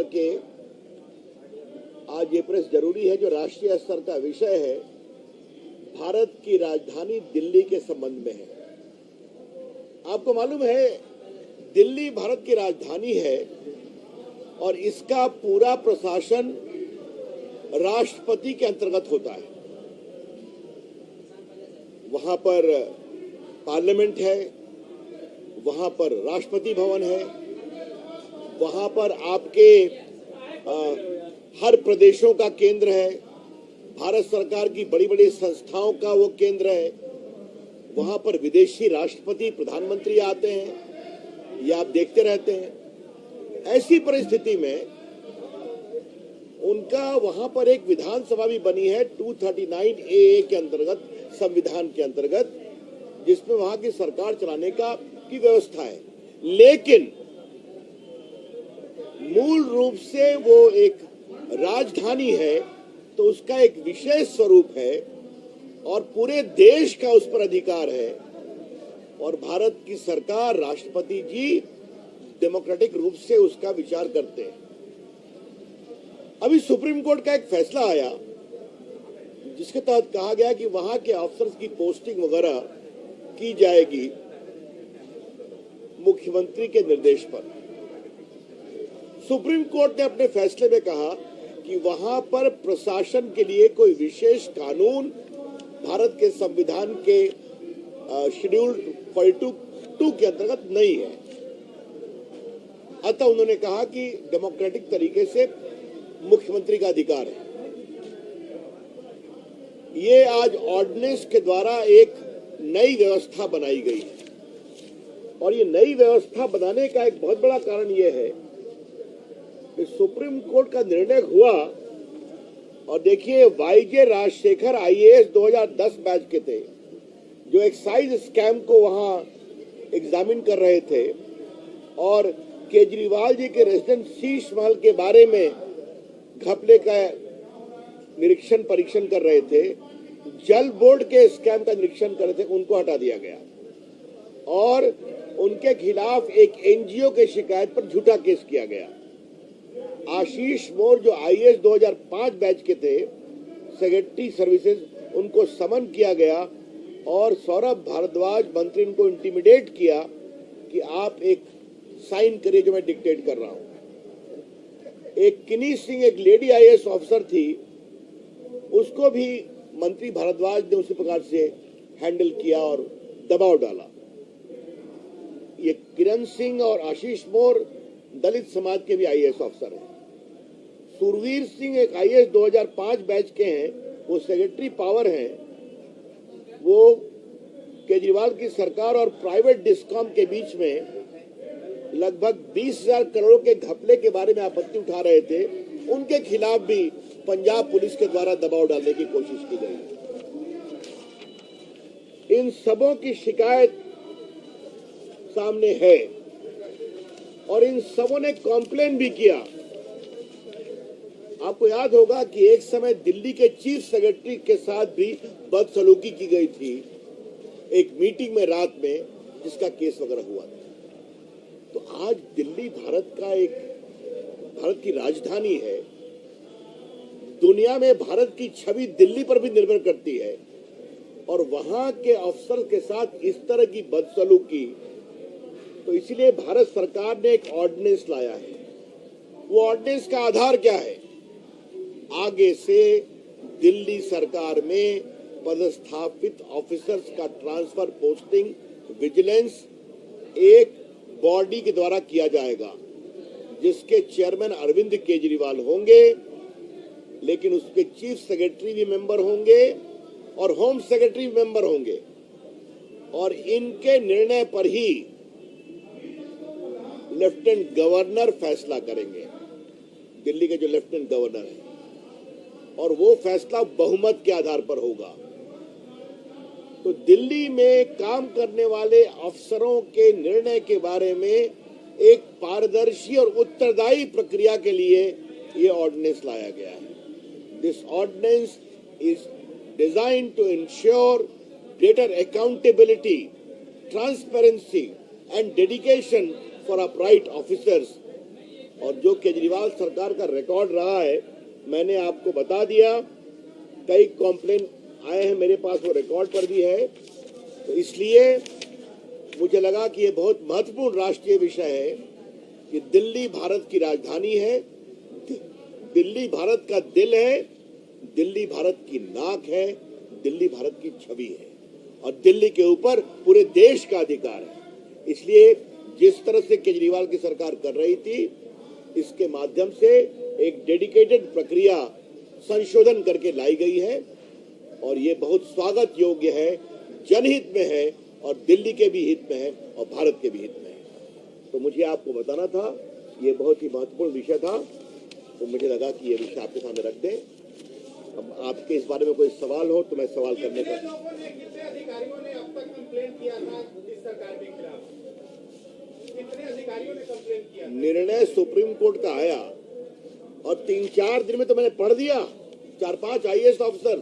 के आज ये प्रेस जरूरी है जो राष्ट्रीय स्तर का विषय है, भारत की राजधानी दिल्ली के संबंध में है। आपको मालूम है, दिल्ली भारत की राजधानी है और इसका पूरा प्रशासन राष्ट्रपति के अंतर्गत होता है। वहां पर पार्लियामेंट है, वहां पर राष्ट्रपति भवन है, वहां पर आपके हर प्रदेशों का केंद्र है, भारत सरकार की बड़ी बड़ी संस्थाओं का वो केंद्र है, वहां पर विदेशी राष्ट्रपति प्रधानमंत्री आते हैं, ये आप देखते रहते हैं। ऐसी परिस्थिति में उनका वहां पर एक विधानसभा भी बनी है 239A के अंतर्गत, संविधान के अंतर्गत, जिसमें वहां की सरकार चलाने की व्यवस्था है। लेकिन मूल रूप से वो एक राजधानी है तो उसका एक विशेष स्वरूप है और पूरे देश का उस पर अधिकार है। और भारत की सरकार, राष्ट्रपति जी डेमोक्रेटिक रूप से उसका विचार करते हैं। अभी सुप्रीम कोर्ट का एक फैसला आया जिसके तहत कहा गया कि वहां के अफसर्स की पोस्टिंग वगैरह की जाएगी मुख्यमंत्री के निर्देश पर। सुप्रीम कोर्ट ने अपने फैसले में कहा कि वहां पर प्रशासन के लिए कोई विशेष कानून भारत के संविधान के शेड्यूल 42 के अंतर्गत नहीं है। अतः उन्होंने कहा कि डेमोक्रेटिक तरीके से मुख्यमंत्री का अधिकार है। ये आज ऑर्डिनेंस के द्वारा एक नई व्यवस्था बनाई गई है और ये नई व्यवस्था बनाने का एक बहुत बड़ा कारण यह है कि सुप्रीम कोर्ट का निर्णय हुआ। और देखिए, वाईजे राजशेखर IAS 2010 बैच के थे जो एक्साइज स्कैम को वहां एग्जामिन कर रहे थे और केजरीवाल जी के रेजिडेंट शीश महल के बारे में घपले का निरीक्षण परीक्षण कर रहे थे, जल बोर्ड के स्कैम का निरीक्षण कर रहे थे, उनको हटा दिया गया और उनके खिलाफ एक NGO के शिकायत पर झूठा केस किया गया। आशीष मोर जो IAS 2005 बैच के थे, सेक्रेटरी सर्विसेज, उनको समन किया गया और सौरभ भारद्वाज मंत्री उनको इंटिमिडेट किया कि आप एक साइन करिए जो मैं डिक्टेट कर रहा हूं। एक किनी सिंह, एक लेडी IAS ऑफिसर थी, उसको भी मंत्री भारद्वाज ने उसी प्रकार से हैंडल किया और दबाव डाला। ये किरण सिंह और आशीष मोर दलित समाज के भी IAS ऑफिसर हैं। सुरवीर सिंह एक IAS 2005 बैच के हैं, वो सेक्रेटरी पावर हैं। वो केजरीवाल की सरकार और प्राइवेट डिस्कॉम के बीच में लगभग 20,000 करोड़ के घपले के बारे में आपत्ति उठा रहे थे। उनके खिलाफ भी पंजाब पुलिस के द्वारा दबाव डालने की कोशिश की गई। इन सबों की शिकायत सामने है और इन सबों ने कॉम्प्लेन भी किया। आपको याद होगा कि एक समय दिल्ली के चीफ सेक्रेटरी के साथ भी बदसलूकी की गई थी एक मीटिंग में रात में, जिसका केस वगैरह हुआ था। तो आज दिल्ली भारत की राजधानी है। दुनिया में भारत की छवि दिल्ली पर भी निर्भर करती है और वहां के अफसर के साथ इस तरह की बदसलूकी, तो इसलिए भारत सरकार ने एक ऑर्डिनेंस लाया है। वो ऑर्डिनेंस का आधार क्या है? आगे से दिल्ली सरकार में पदस्थापित ऑफिसर्स का ट्रांसफर, पोस्टिंग, विजिलेंस एक बॉडी के द्वारा किया जाएगा जिसके चेयरमैन अरविंद केजरीवाल होंगे, लेकिन उसके चीफ सेक्रेटरी भी मेंबर होंगे और होम सेक्रेटरी भी मेंबर होंगे और इनके निर्णय पर ही लेफ्टिनेंट गवर्नर फैसला करेंगे, दिल्ली के जो लेफ्टिनेंट गवर्नर है, और वो फैसला बहुमत के आधार पर होगा। तो दिल्ली में काम करने वाले अफसरों के निर्णय के बारे में एक पारदर्शी और उत्तरदायी प्रक्रिया के लिए ये ऑर्डिनेंस लाया गया है। This ordinance is designed to ensure greater accountability, transparency and dedication for upright officers और जो केजरीवाल सरकार का रिकॉर्ड रहा है मैंने आपको बता दिया। कई कॉम्प्लेन आए हैं मेरे पास, वो रिकॉर्ड पर भी है। तो इसलिए मुझे लगा कि ये बहुत महत्वपूर्ण राष्ट्रीय विषय है कि दिल्ली भारत की राजधानी है, दिल्ली भारत का दिल है, दिल्ली भारत की नाक है, दिल्ली भारत की छवि है और दिल्ली के ऊपर पूरे देश का अधिकार है। इसलिए जिस तरह से केजरीवाल की सरकार कर रही थी, इसके माध्यम से एक डेडिकेटेड प्रक्रिया संशोधन करके लाई गई है और ये बहुत स्वागत योग्य है, जनहित में है और दिल्ली के भी हित में है और भारत के भी हित में है। तो मुझे आपको बताना था, ये बहुत ही महत्वपूर्ण विषय था, तो मुझे लगा कि ये विषय आपके सामने रख दें। अब आपके इस बारे में कोई सवाल हो तो मैं सवाल करने का। कितने अधिकारियों ने अब तक कंप्लेंट किया था इस सरकार के खिलाफ? कितने अधिकारियों ने कंप्लेंट किया? निर्णय सुप्रीम कोर्ट का आया और 3-4 दिन में तो मैंने पढ़ दिया 4-5 IAS ऑफिसर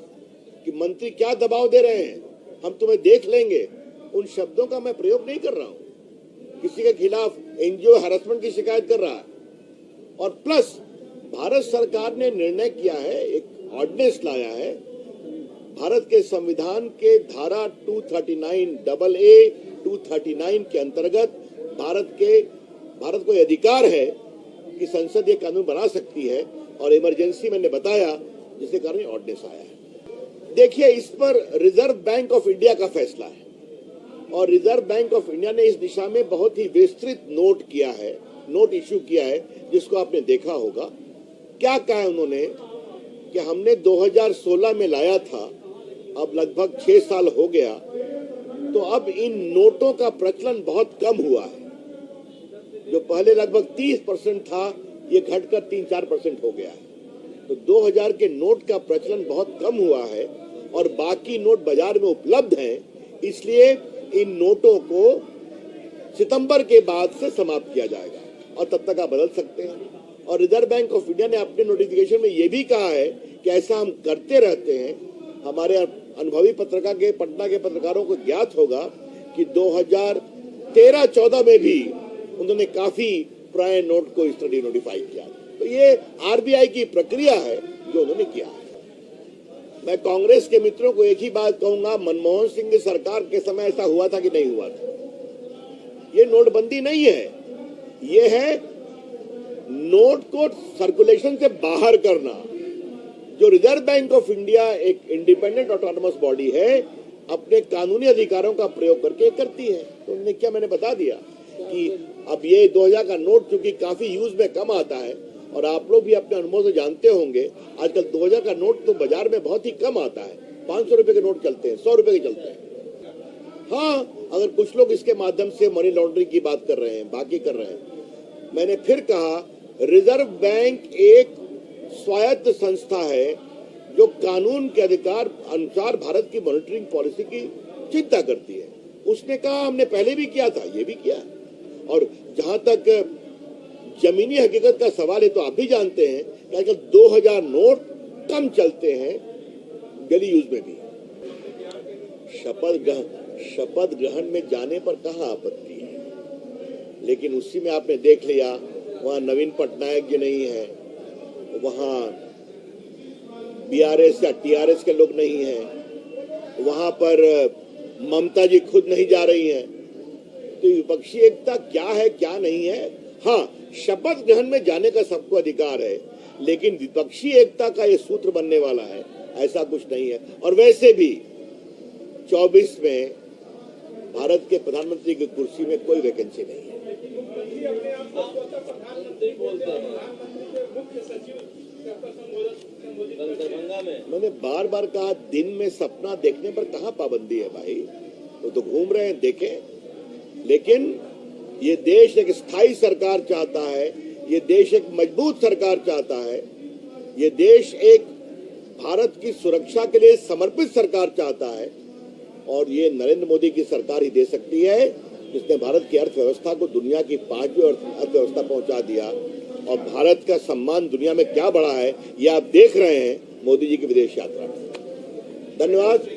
कि मंत्री क्या दबाव दे रहे हैं, हम तुम्हें देख लेंगे। उन शब्दों का मैं प्रयोग नहीं कर रहा हूं। किसी के खिलाफ NGO हैरेसमेंट की शिकायत कर रहा है और प्लस भारत सरकार ने निर्णय किया है, एक ऑर्डिनेंस लाया है, भारत के संविधान के धारा 239AA 239 के अंतर्गत भारत को अधिकार है कि संसद ये कानून बना सकती है और इमरजेंसी मैंने बताया जिसके कारण ऑर्डिनेंस आया है। देखिए, इस पर रिजर्व बैंक ऑफ इंडिया का फैसला है और रिजर्व बैंक ऑफ इंडिया ने इस दिशा में बहुत ही विस्तृत नोट इश्यू किया है, जिसको आपने देखा होगा। क्या कहा है उन्होंने कि हमने 2016 में लाया था, अब लगभग 6 साल हो गया, तो अब इन नोटों का प्रचलन बहुत कम हुआ है। जो पहले लगभग 30% था, ये घटकर 3-4% हो गया है। तो 2000 के नोट का प्रचलन बहुत कम हुआ है और बाकी नोट बाजार में उपलब्ध हैं, इसलिए इन नोटों को सितंबर के बाद से समाप्त किया जाएगा और तब तक आप बदल सकते हैं। और रिजर्व बैंक ऑफ इंडिया ने अपने नोटिफिकेशन में ये भी कहा है कि ऐसा हम करते रहते हैं। हमारे अनुभवी पत्रकार के पटना के पत्रकारों को ज्ञात होगा कि 2013-14 में भी उन्होंने काफी पुराने नोट को इस तरह नोटिफाई किया। तो ये RBI की प्रक्रिया है जो उन्होंने किया है। मैं कांग्रेस के मित्रों को एक ही बात कहूंगा, मनमोहन सिंह की सरकार के समय ऐसा हुआ था कि नहीं हुआ था? ये नोटबंदी नहीं है, ये है नोट को सर्कुलेशन से बाहर करना। जो रिजर्व बैंक ऑफ इंडिया एक इंडिपेंडेंट ऑटोनोमस बॉडी है, अपने कानूनी अधिकारों का प्रयोग करके करती है। तो उन्होंने क्या, मैंने बता दिया कि अब ये 2000 का नोट चूंकि काफी यूज में कम आता है और आप लोग भी अपने अनुभव से जानते होंगे, आजकल 2000 का नोट तो बाजार में बहुत ही कम आता है। 500 रुपए के नोट चलते हैं, 100 रुपए के चलते हैं। हाँ, अगर कुछ लोग इसके माध्यम से मनी लॉन्ड्रिंग की बात कर रहे हैं, बाकी कर रहे हैं। मैंने फिर कहा, रिजर्व बैंक एक स्वायत्त संस्था है जो कानून के अधिकार अनुसार भारत की मॉनिटरिंग पॉलिसी की चिंता करती है। उसने कहा हमने पहले भी किया था, ये भी किया है। और जहां तक जमीनी हकीकत का सवाल है, तो आप भी जानते हैं कि आजकल 2000 नोट कम चलते हैं डेली यूज में भी। शपथ ग्रहण में जाने पर कहाँ आपत्ति है, लेकिन उसी में आपने देख लिया वहां नवीन पटनायक जी नहीं है, वहां BRS या TRS के लोग नहीं हैं, वहां पर ममता जी खुद नहीं जा रही हैं। तो विपक्षी एकता क्या है क्या नहीं है? हाँ, शपथ ग्रहण में जाने का सबको अधिकार है, लेकिन विपक्षी एकता का ये सूत्र बनने वाला है ऐसा कुछ नहीं है। और वैसे भी 24 में भारत के प्रधानमंत्री की कुर्सी में कोई वैकेंसी नहीं है। मैंने बार बार कहा, दिन में सपना देखने पर कहाँ पाबंदी है भाई, वो तो घूम रहे हैं, देखें। लेकिन ये देश एक स्थायी सरकार चाहता है, ये देश एक मजबूत सरकार चाहता है, ये देश एक भारत की सुरक्षा के लिए समर्पित सरकार चाहता है और ये नरेंद्र मोदी की सरकार ही दे सकती है, जिसने भारत की अर्थव्यवस्था को दुनिया की 5वीं अर्थव्यवस्था पहुंचा दिया। और भारत का सम्मान दुनिया में क्या बढ़ा है, ये आप देख रहे हैं मोदी जी की विदेश यात्रा में। धन्यवाद।